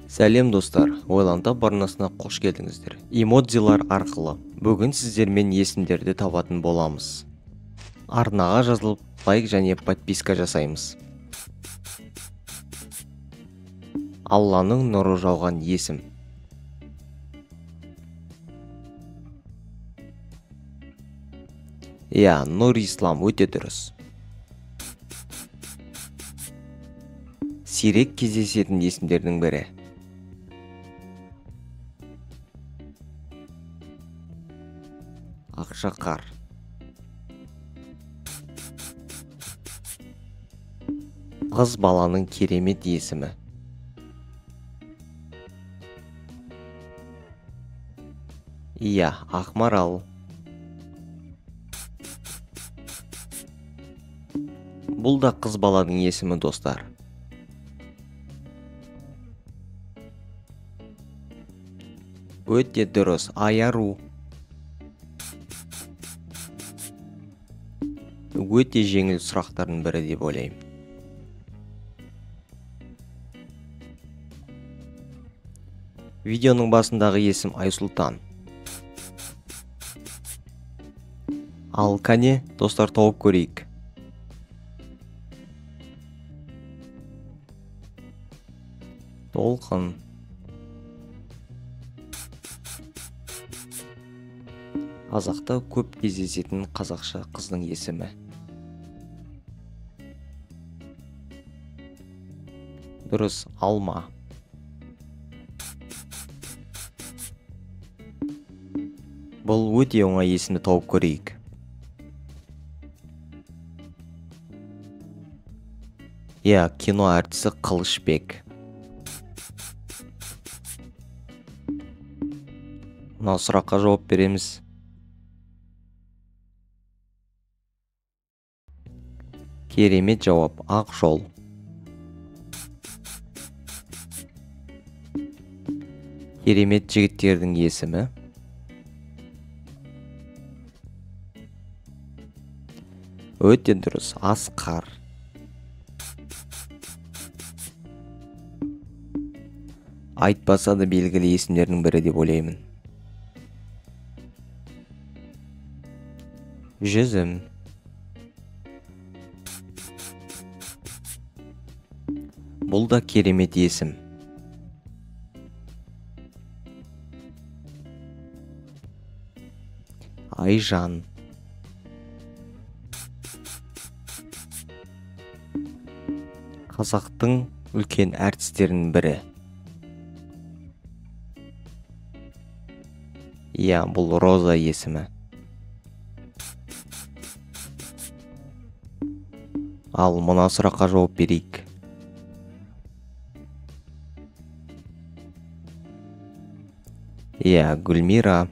Сәлем достар, ойлантап арнасына қош келдіңіздер. Эмодзилар арқылы бүгін сіздермен есімдерді табатын боламыз. Арнаға жазылып, лайк және подписка жасаймыз. Алланың нұры жауған есім. Нұр ислам өте дұрыс. Сирек кездесетін есімдердің бірі. Ақшақар. Қыз баланың керемет есімі. Ақмарал. Бұл да қыз баланың есімі, достар. Өте дұрыс, Аяру. Өте жеңіл сұрақтардың бірі деп ойлаймын. Видеоның басындағы есім Айсұлтан. Ал кәне, достар, тауып көрейік. Толқын. Қазақта көп кездесетін қазақша қыздың есімі. Дұрыс, Алма. Бұл өте оңай есімді тауып көрейік. Кино әртісі Қылышбек. Мына сұраққа жауап береміз. Керемет жауап, Ақжол. Керемет жігіттердің есімі. Өте дұрыс, Асқар. Айтпаса да белгілі есімдердің бірі деп ойлаймын. Жүзім. Бұл да керемет есім. Айжан. Қазақтың үлкен әртістерінің бірі. Бұл Роза есімі. Ал мына сұраққа жауап берейік. Гүлмира.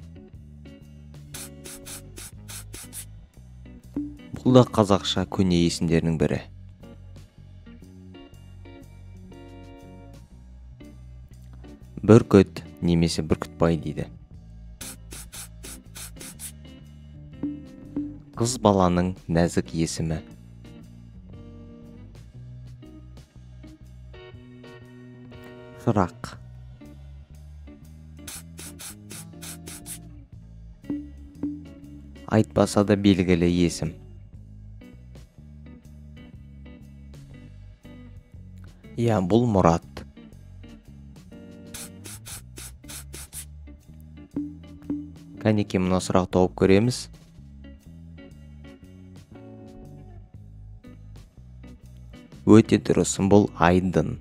Бұл да қазақша көне есімдерінің бірі. Бүркіт немесе Бүркітбай дейді. Қыз баланың нәзік есімі. Шырақ. Айтпаса да белгілі есім. Бұл Мұрат. Кәнеке, мына сұрақ тауып көреміз. Өте дұрыс, бұл Айдын.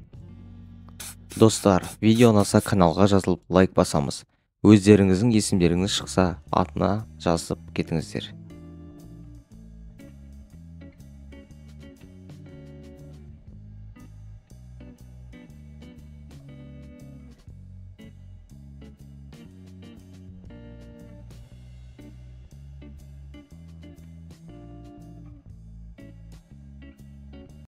Достар, видео ұнаса каналға жазылып лайк басамыз. Өздеріңіздің есімдеріңіз шықса, атына жазып кетіңіздер.